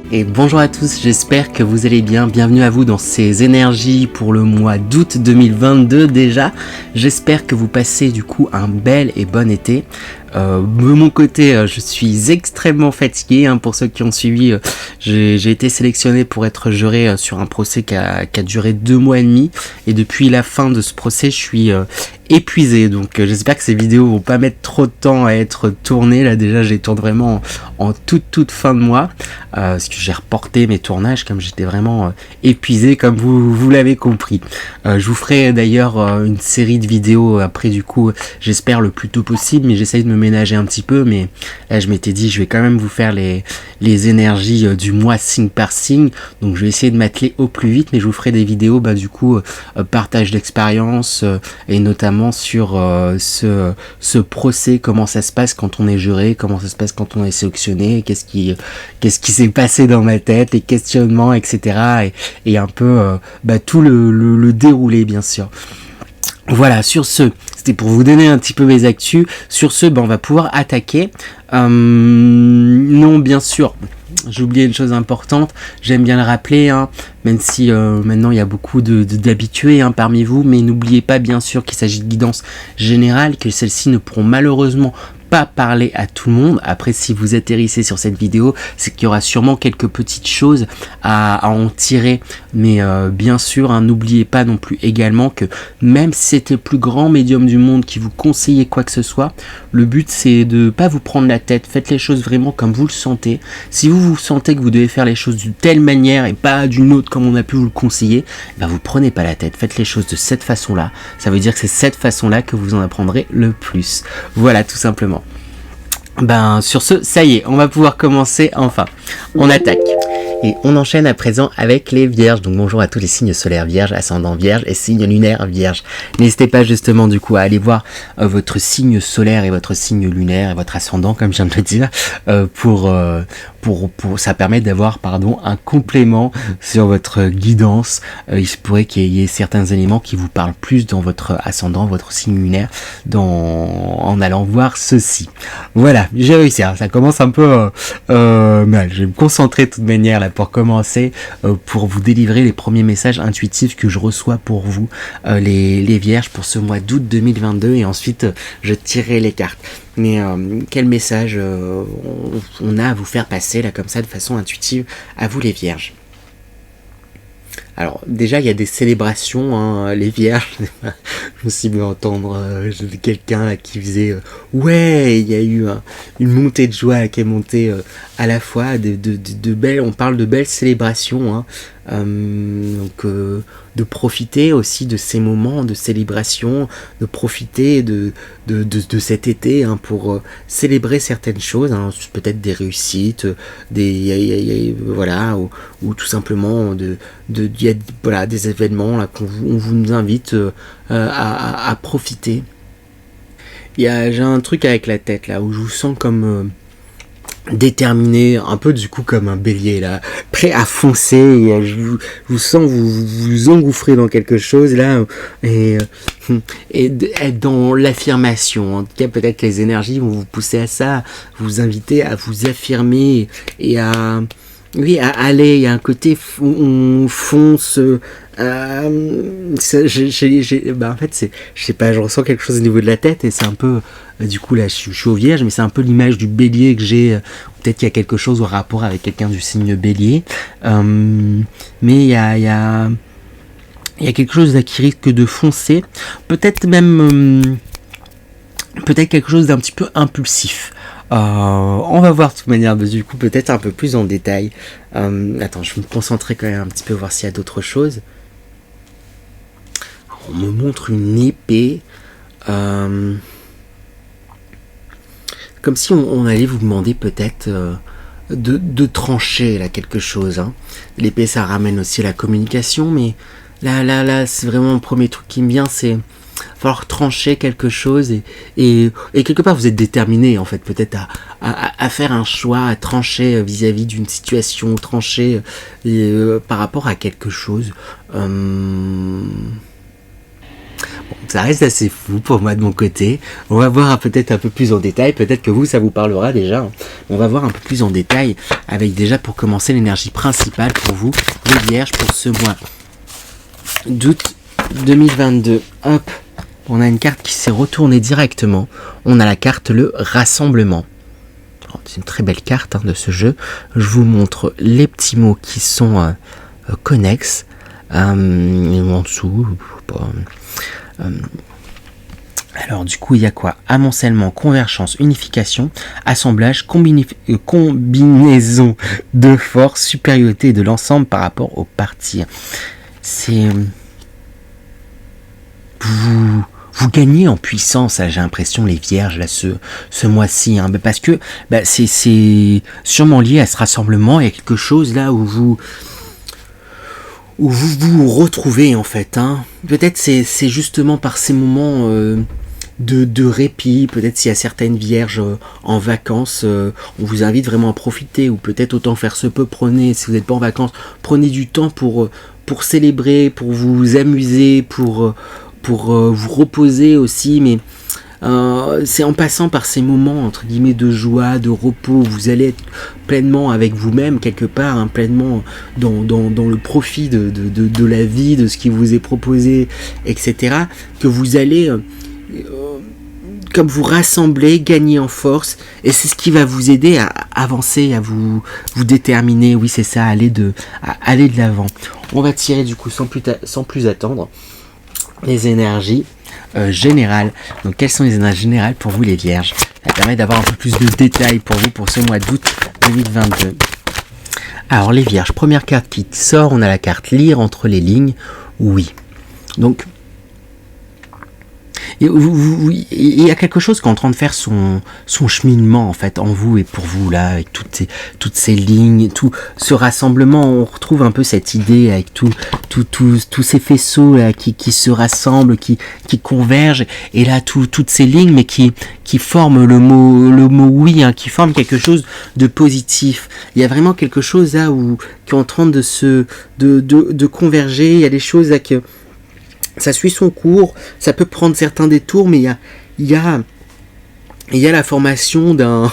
Et bonjour à tous, j'espère que vous allez bien. Bienvenue à vous dans ces énergies pour le mois d'août 2022 déjà. J'espère que vous passez du coup un bel et bon été. De mon côté, je suis extrêmement fatigué. Pour ceux qui ont suivi, j'ai été sélectionné pour être juré sur un procès qui a duré 2 mois et demi. Et depuis la fin de ce procès, je suis épuisé. Donc j'espère que ces vidéos vont pas mettre trop de temps à être tournées. Là déjà, je les tourne vraiment en toute fin de mois. Parce que j'ai reporté mes tournages comme j'étais vraiment épuisé, comme vous l'avez compris. Je vous ferai d'ailleurs une série de vidéos après, du coup, j'espère le plus tôt possible, mais j'essaye de me ménager un petit peu. Mais là, je m'étais dit, je vais quand même vous faire les énergies du mois signe par signe. Donc je vais essayer de m'atteler au plus vite, mais je vous ferai des vidéos, du coup, partage d'expérience et notamment sur ce procès, comment ça se passe quand on est juré, comment ça se passe quand on est sélectionné, qu'est-ce qui s'est passé dans ma tête, les questionnements, etc. Et un peu tout le déroulé, bien sûr. Voilà, sur ce, c'était pour vous donner un petit peu mes actus. Sur ce, on va pouvoir attaquer. Non, bien sûr, j'ai oublié une chose importante, j'aime bien le rappeler, même si maintenant il y a beaucoup d'habitués parmi vous, mais n'oubliez pas bien sûr qu'il s'agit de guidance générale, que celles-ci ne pourront malheureusement pas parler à tout le monde. Après, si vous atterrissez sur cette vidéo, c'est qu'il y aura sûrement quelques petites choses à en tirer, mais bien sûr, n'oubliez pas non plus également que même si c'était le plus grand médium du monde qui vous conseillait quoi que ce soit, le but c'est de pas vous prendre la tête, faites les choses vraiment comme vous le sentez. Si vous sentez que vous devez faire les choses d'une telle manière et pas d'une autre comme on a pu vous le conseiller, vous prenez pas la tête, faites les choses de cette façon-là. Ça veut dire que c'est cette façon-là que vous en apprendrez le plus. Voilà, tout simplement. Sur ce, ça y est, on va pouvoir commencer enfin. On attaque. Et on enchaîne à présent avec les vierges. Donc bonjour à tous les signes solaires vierges, ascendant vierge et signes lunaires vierge. N'hésitez pas justement du coup à aller voir votre signe solaire et votre signe lunaire et votre ascendant, comme je viens de le dire, pour ça permet d'avoir un complément sur votre guidance. Il se pourrait qu'il y ait certains éléments qui vous parlent plus dans votre ascendant, votre signe lunaire, en allant voir ceci. Voilà, j'ai réussi. Ça commence un peu mal. Je vais me concentrer de toute manière là pour commencer, pour vous délivrer les premiers messages intuitifs que je reçois pour vous, les vierges, pour ce mois d'août 2022, et ensuite je tirerai les cartes. Mais quel message on a à vous faire passer là comme ça de façon intuitive à vous les vierges? Alors déjà il y a des célébrations, les vierges. Je me suis mis à entendre quelqu'un là qui faisait ouais, il y a eu une montée de joie qui est montée à la fois de belles, on parle de belles célébrations, donc de profiter aussi de ces moments de célébration, de profiter de cet été pour célébrer certaines choses, peut-être des réussites, voilà, ou tout simplement des événements là on vous invite à profiter. J'ai un truc avec la tête là où je vous sens comme déterminé, un peu du coup comme un bélier là, prêt à foncer, et je vous sens vous engouffrer dans quelque chose là, et être dans l'affirmation. En tout cas, peut-être que les énergies vont vous pousser à ça, vous inviter à vous affirmer et à aller. Il y a un côté où on fonce. En fait, je sais pas, je ressens quelque chose au niveau de la tête, et c'est un peu, du coup là, je suis au vierge, mais c'est un peu l'image du bélier que j'ai. Peut-être qu'il y a quelque chose au rapport avec quelqu'un du signe bélier, mais il y a quelque chose là qui risque de foncer, peut-être même peut-être quelque chose d'un petit peu impulsif. On va voir de toute manière, du coup peut-être un peu plus en détail. Attends, je vais me concentrer quand même un petit peu, voir s'il y a d'autres choses. On me montre une épée, comme si on allait vous demander peut-être de trancher là quelque chose. L'épée, ça ramène aussi à la communication, mais là c'est vraiment le premier truc qui me vient, c'est falloir trancher quelque chose, et quelque part vous êtes déterminé en fait peut-être à faire un choix, à trancher vis-à-vis d'une situation, trancher par rapport à quelque chose. Bon, ça reste assez fou pour moi de mon côté. On va voir peut-être un peu plus en détail. Peut-être que vous, ça vous parlera déjà. On va voir un peu plus en détail avec déjà pour commencer l'énergie principale pour vous, les Vierges, pour ce mois d'août 2022. Hop, on a une carte qui s'est retournée directement. On a la carte le rassemblement. C'est une très belle carte de ce jeu. Je vous montre les petits mots qui sont connexes. En dessous, alors du coup il y a quoi? Amoncellement, convergence, unification, assemblage, combinaison de force, supériorité de l'ensemble par rapport au parti. C'est vous gagnez en puissance, j'ai l'impression, les Vierges, là, ce mois-ci, parce que c'est sûrement lié à ce rassemblement. Il y a quelque chose là où vous vous retrouvez, en fait. Peut-être c'est justement par ces moments de répit. Peut-être s'il y a certaines Vierges en vacances, on vous invite vraiment à profiter, ou peut-être autant faire se peut, si vous n'êtes pas en vacances, prenez du temps pour célébrer, pour vous amuser, pour vous reposer aussi, mais c'est en passant par ces moments entre guillemets de joie, de repos, où vous allez être pleinement avec vous-même quelque part, pleinement dans le profit de la vie, de ce qui vous est proposé, etc., que vous allez comme vous rassembler, gagner en force, et c'est ce qui va vous aider à avancer, à vous déterminer, oui c'est ça, à aller de l'avant. On va tirer du coup sans plus attendre les énergies générales. Donc quelles sont les énergies générales pour vous les Vierges? Ça permet d'avoir un peu plus de détails pour vous pour ce mois d'août 2022. Alors les Vierges, première carte qui sort, on a la carte lire entre les lignes, oui. Donc il y a quelque chose qui est en train de faire son cheminement en fait en vous et pour vous là, avec toutes ces lignes, tout ce rassemblement. On retrouve un peu cette idée avec tous ces faisceaux là qui se rassemblent, qui convergent, et là toutes ces lignes mais qui forment le mot oui, qui forment quelque chose de positif. Il y a vraiment quelque chose là qui est en train de converger. Il y a des choses là que ça suit son cours, ça peut prendre certains détours, mais il y a la formation de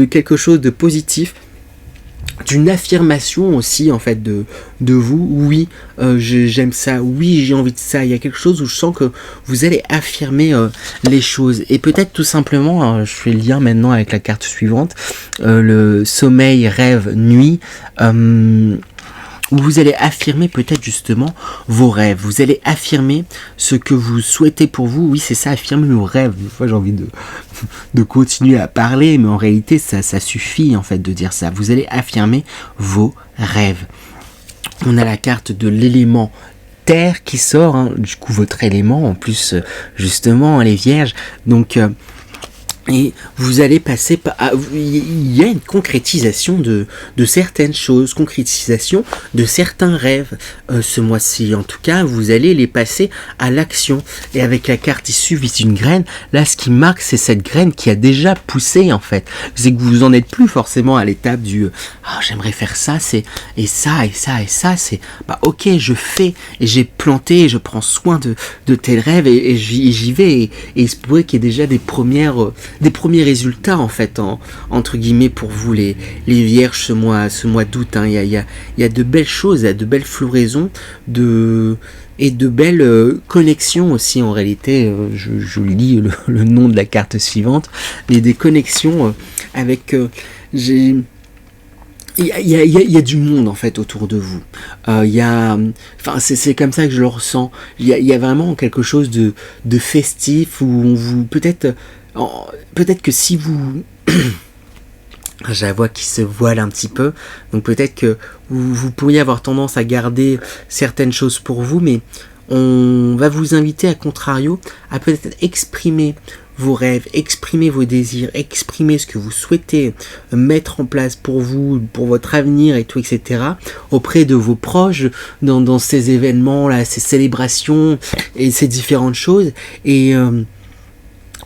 quelque chose de positif, d'une affirmation aussi en fait de vous. Oui, j'aime ça, oui j'ai envie de ça. Il y a quelque chose où je sens que vous allez affirmer les choses, et peut-être tout simplement, je fais le lien maintenant avec la carte suivante, le sommeil, rêve, nuit, où vous allez affirmer peut-être justement vos rêves, vous allez affirmer ce que vous souhaitez pour vous. Oui c'est ça, affirmer vos rêves. Des fois j'ai envie de continuer à parler, mais en réalité ça suffit en fait de dire ça. Vous allez affirmer vos rêves. On a la carte de l'élément terre qui sort, du coup votre élément en plus justement les Vierges, donc et vous allez passer par... Il y a une concrétisation de certaines choses, concrétisation de certains rêves ce mois-ci. En tout cas, vous allez les passer à l'action. Et avec la carte issue d'une graine, là, ce qui marque, c'est cette graine qui a déjà poussé, en fait. C'est que vous en êtes plus forcément à l'étape du j'aimerais faire ça, et ça, c'est ok, je fais, et j'ai planté, et je prends soin de tel rêve, et j'y vais, et il se pourrait qu'il y ait déjà des premiers résultats en fait entre guillemets pour vous les Vierges ce mois d'août. Il y a de belles choses, il y a de belles floraisons et de belles connexions aussi en réalité. Je lis le nom de la carte suivante, mais des connexions avec il y a du monde en fait autour de vous. C'est comme ça que je le ressens. Il y a vraiment quelque chose de festif où on vous peut-être que si vous j'ai la voix qui se voile un petit peu, donc peut-être que vous pourriez avoir tendance à garder certaines choses pour vous, mais on va vous inviter à contrario à peut-être exprimer vos rêves, exprimer vos désirs, exprimer ce que vous souhaitez mettre en place pour vous, pour votre avenir et tout, etc. auprès de vos proches dans ces événements là, ces célébrations et ces différentes choses. Et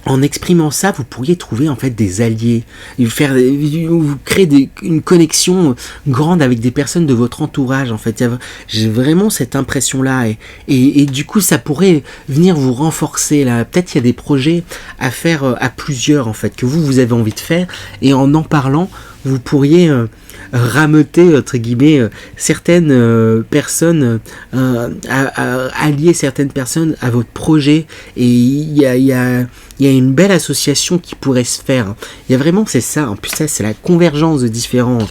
en exprimant ça, vous pourriez trouver en fait des alliés, vous créer une connexion grande avec des personnes de votre entourage. En fait, j'ai vraiment cette impression-là, et du coup, ça pourrait venir vous renforcer. Là, peut-être qu'il y a des projets à faire à plusieurs en fait que vous avez envie de faire, et en parlant, vous pourriez rameuter entre guillemets certaines personnes, allier certaines personnes à votre projet, et il y a une belle association qui pourrait se faire. Il y a vraiment, c'est ça, en plus ça c'est la convergence de différents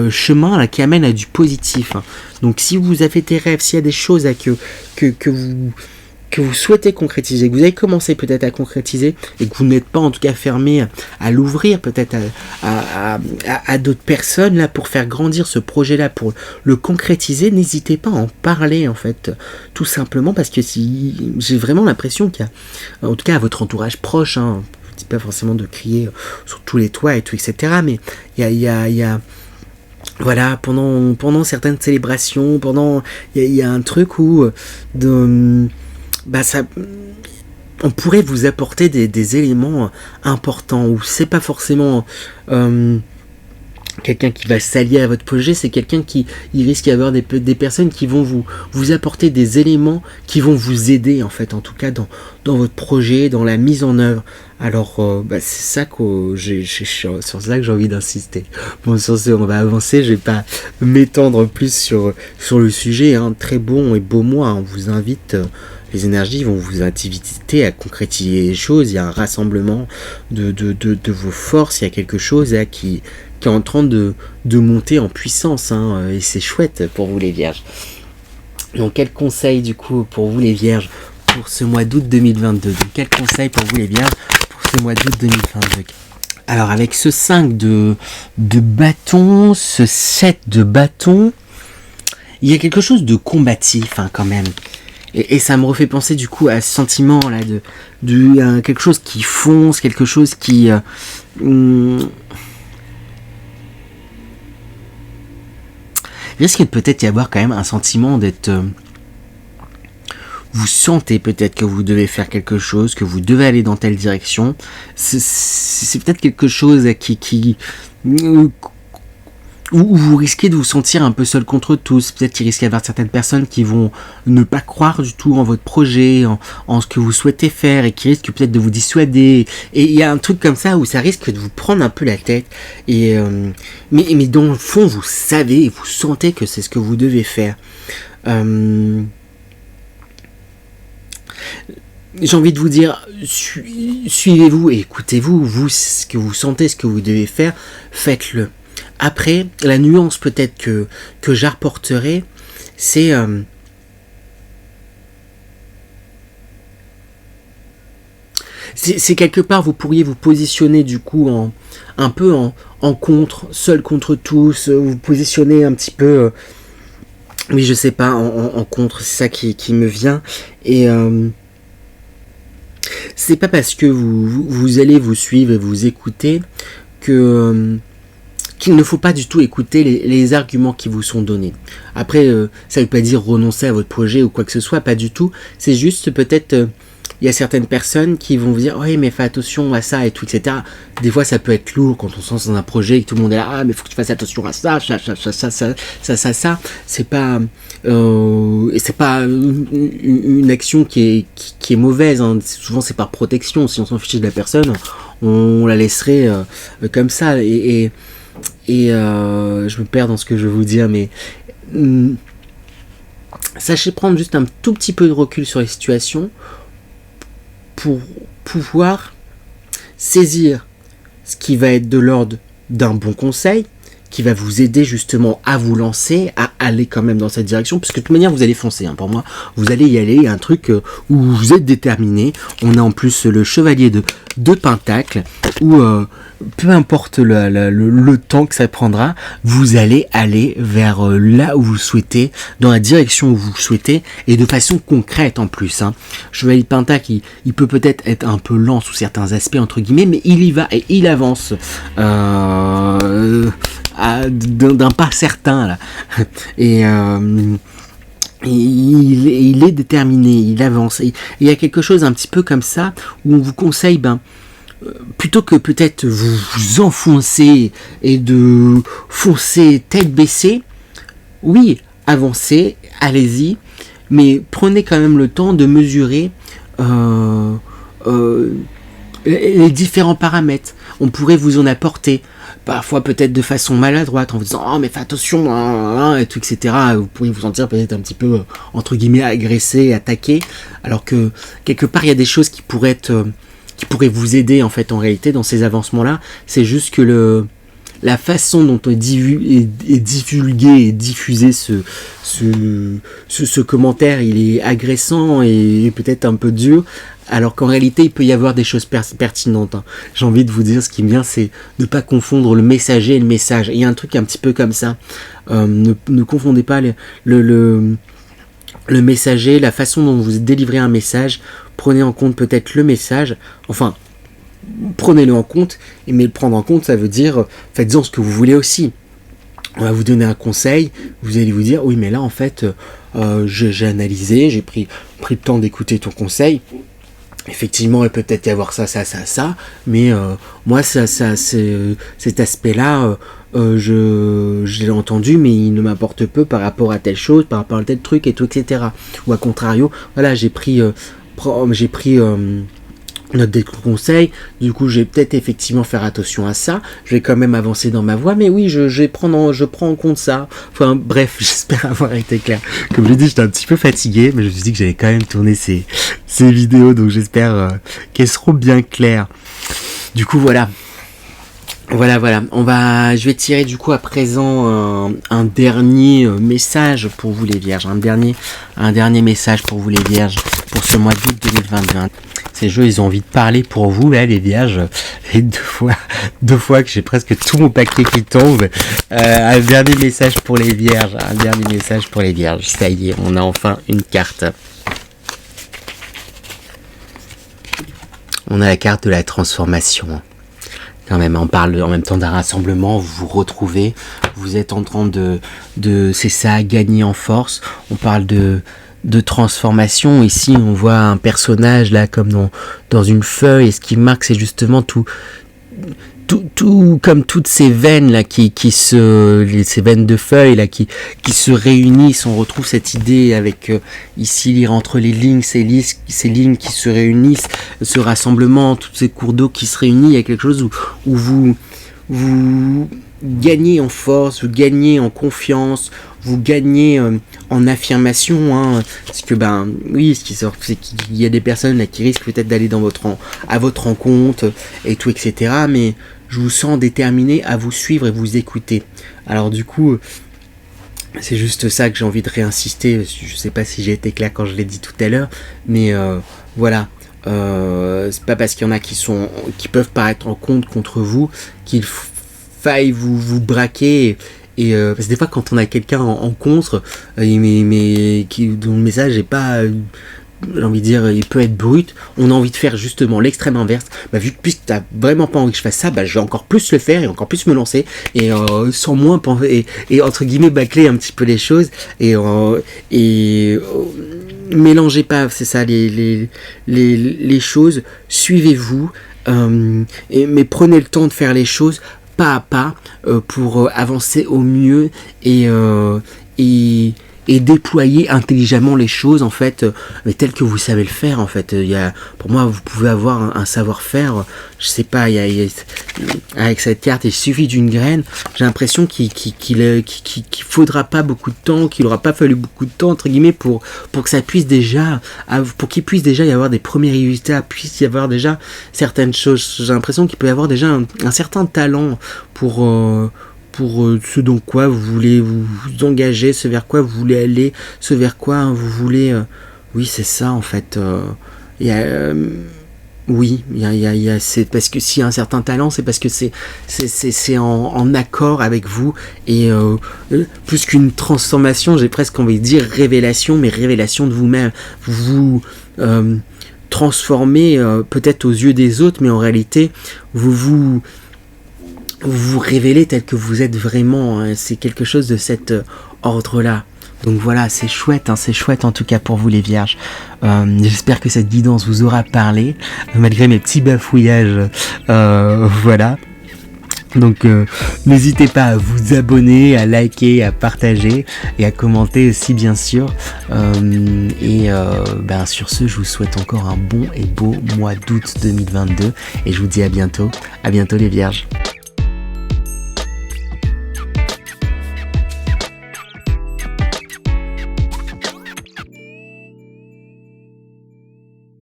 chemins là, qui amènent à du positif. Donc si vous avez des rêves, s'il y a des choses que vous souhaitez concrétiser, que vous avez commencé peut-être à concrétiser et que vous n'êtes pas en tout cas fermé à l'ouvrir peut-être à d'autres personnes là pour faire grandir ce projet là, pour le concrétiser, n'hésitez pas à en parler en fait, tout simplement, parce que j'ai vraiment l'impression qu'il y a, en tout cas à votre entourage proche, je dis pas forcément de crier sur tous les toits et tout etc, mais il y a voilà, pendant certaines célébrations, il y a un truc où on pourrait vous apporter des éléments importants, où c'est pas forcément quelqu'un qui va s'allier à votre projet, c'est quelqu'un il risque d'y avoir des personnes qui vont vous apporter des éléments qui vont vous aider en fait, en tout cas dans votre projet, dans la mise en œuvre. Alors c'est ça sur ça que j'ai envie d'insister. Bon, sur ce, on va avancer, je vais pas m'étendre plus sur le sujet, très bon et beau mois, on vous invite, les énergies vont vous inviter à concrétiser les choses, il y a un rassemblement de vos forces, il y a quelque chose là qui est en train de monter en puissance, et c'est chouette pour vous les vierges. Donc quel conseil du coup pour vous les vierges pour ce mois d'août 2022? Donc quel conseil pour vous les vierges pour ce mois d'août 2022? Alors avec ce 5 de bâton, ce 7 de bâton, il y a quelque chose de combatif quand même. Et ça me refait penser du coup à ce sentiment là de quelque chose qui fonce, quelque chose qui il risque de peut-être y avoir quand même un sentiment d'être vous sentez peut-être que vous devez faire quelque chose, que vous devez aller dans telle direction. C'est peut-être quelque chose où vous risquez de vous sentir un peu seul contre tous. Peut-être qu'il risque d'y avoir certaines personnes qui vont ne pas croire du tout en votre projet, en ce que vous souhaitez faire, et qui risquent peut-être de vous dissuader. Et il y a un truc comme ça où ça risque de vous prendre un peu la tête. Et mais dans le fond, vous savez, vous sentez que c'est ce que vous devez faire. J'ai envie de vous dire, suivez-vous et écoutez-vous, vous, ce que vous sentez, ce que vous devez faire, faites-le. Après, la nuance peut-être que j'apporterai, c'est quelque part, vous pourriez vous positionner du coup un peu en contre, seul contre tous, vous positionnez un petit peu, oui je sais pas, en contre, c'est ça qui me vient, et c'est pas parce que vous allez vous suivre et vous écouter qu'il ne faut pas du tout écouter les arguments qui vous sont donnés. Après, ça ne veut pas dire renoncer à votre projet ou quoi que ce soit, pas du tout. C'est juste peut-être, il y a certaines personnes qui vont vous dire « Oui, mais fais attention à ça et tout, etc. » Des fois, ça peut être lourd quand on se lance dans un projet et que tout le monde est là « Ah, mais il faut que tu fasses attention à ça, ça. » C'est pas... c'est pas une action qui est mauvaise, souvent c'est par protection. Si on s'en fichait de la personne, on la laisserait comme ça, et je me perds dans ce que je veux vous dire, mais sachez prendre juste un tout petit peu de recul sur les situations pour pouvoir saisir ce qui va être de l'ordre d'un bon conseil, qui va vous aider justement à vous lancer, à aller quand même dans cette direction, parce que de toute manière vous allez foncer, pour moi vous allez y aller, un truc où vous êtes déterminé. On a en plus le chevalier de Pentacle, où peu importe le temps que ça prendra, vous allez aller vers là où vous souhaitez, dans la direction où vous souhaitez, et de façon concrète en plus. Chevalier de Pentacle, il peut peut-être être un peu lent sous certains aspects entre guillemets, mais il y va et il avance d'un pas certain là. Et il est déterminé, il avance. Et il y a quelque chose un petit peu comme ça où on vous conseille, plutôt que peut-être vous enfoncer et de foncer tête baissée, oui, avancez, allez-y, mais prenez quand même le temps de mesurer les différents paramètres. On pourrait vous en apporter, parfois peut-être de façon maladroite, en vous disant oh mais fais attention, et tout, etc. Vous pourriez vous sentir peut-être un petit peu entre guillemets agressé, attaqué, alors que quelque part il y a des choses qui pourraient vous aider en fait en réalité dans ces avancements-là. C'est juste que la façon dont est divulgué et diffusé ce commentaire, il est agressant et peut-être un peu dur, alors qu'en réalité il peut y avoir des choses pertinentes. J'ai envie de vous dire, ce qui me vient, c'est de ne pas confondre le messager et le message. Il y a un truc un petit peu comme ça. Ne confondez pas le messager, la façon dont vous délivrez un message. Prenez en compte peut-être le message, enfin prenez-le en compte, mais le prendre en compte, ça veut dire faites-en ce que vous voulez aussi. On va vous donner un conseil, vous allez vous dire oui mais là en fait j'ai analysé, j'ai pris le temps d'écouter ton conseil. Effectivement, il peut peut-être y avoir ça, mais moi, cet aspect-là, je l'ai entendu, mais il ne m'apporte peu par rapport à telle chose, par rapport à tel truc, et tout, etc. Ou à contrario, voilà, j'ai pris note des conseils, du coup je vais peut-être effectivement faire attention à ça, je vais quand même avancer dans ma voie, mais oui, je prends en compte ça. Enfin bref, j'espère avoir été clair. Comme je l'ai dit, j'étais un petit peu fatigué, mais je me suis dit que j'allais quand même tourner ces vidéos, donc j'espère qu'elles seront bien claires. Du coup voilà. Je vais tirer du coup à présent un dernier message pour vous les vierges, un dernier message pour vous les vierges pour ce mois d'août 2021. Ces jeux, ils ont envie de parler pour vous, là, les vierges. Et deux fois que j'ai presque tout mon paquet qui tombe. Un dernier message pour les vierges. Ça y est, on a enfin une carte. On a la carte de la transformation. Quand même, on parle en même temps d'un rassemblement, vous vous retrouvez, vous êtes en train c'est ça, gagner en force. On parle de transformation. Ici, on voit un personnage là comme dans une feuille, et ce qui marque, c'est justement tout comme toutes ces veines là ces veines de feuilles là qui se réunissent. On retrouve cette idée avec ici lire entre les lignes, ces lignes qui se réunissent, ce rassemblement, tous ces cours d'eau qui se réunissent. Il y a quelque chose où vous gagnez en force, vous gagnez en confiance, vous gagnez en affirmation, parce que oui, ce qui sort, c'est qu'il y a des personnes là qui risquent peut-être d'aller à votre rencontre et tout, etc. Mais je vous sens déterminé à vous suivre et vous écouter. Alors du coup, c'est juste ça que j'ai envie de réinsister. Je sais pas si j'ai été clair quand je l'ai dit tout à l'heure, mais voilà. C'est pas parce qu'il y en a qui peuvent paraître en compte contre vous qu'il faille vous braquer. Et parce que des fois quand on a quelqu'un en contre, mais dont le message est pas, j'ai envie de dire, il peut être brut, on a envie de faire justement l'extrême inverse. Vu que puisque t'as vraiment pas envie que je fasse ça, je vais encore plus le faire et encore plus me lancer, et sans moins penser, et entre guillemets bâcler un petit peu les choses, et mélangez pas, c'est ça, les choses, suivez-vous, mais prenez le temps de faire les choses pas à pas pour avancer au mieux et déployer intelligemment les choses en fait, telles que vous savez le faire en fait. Pour moi, vous pouvez avoir un savoir-faire, je sais pas, avec cette carte, il suffit d'une graine. J'ai l'impression qu'il faudra pas beaucoup de temps, qu'il aura pas fallu beaucoup de temps entre guillemets pour que ça puisse déjà, pour qu'il puisse déjà y avoir des premiers résultats, puisse y avoir déjà certaines choses. J'ai l'impression qu'il peut y avoir déjà un certain talent pour ce dans quoi vous voulez vous engager, ce vers quoi vous voulez aller, ce vers quoi vous voulez... oui, c'est ça en fait. C'est parce que s'il y a un certain talent, c'est parce que c'est en accord avec vous, et plus qu'une transformation, j'ai presque envie de dire révélation, mais révélation de vous-même. Vous transformez peut-être aux yeux des autres, mais en réalité, vous révélez tel que vous êtes vraiment. C'est quelque chose de cet ordre-là. Donc voilà, c'est chouette en tout cas pour vous les vierges. J'espère que cette guidance vous aura parlé, malgré mes petits bafouillages. Voilà. Donc n'hésitez pas à vous abonner, à liker, à partager et à commenter aussi bien sûr. Sur ce, je vous souhaite encore un bon et beau mois d'août 2022 et je vous dis à bientôt les vierges.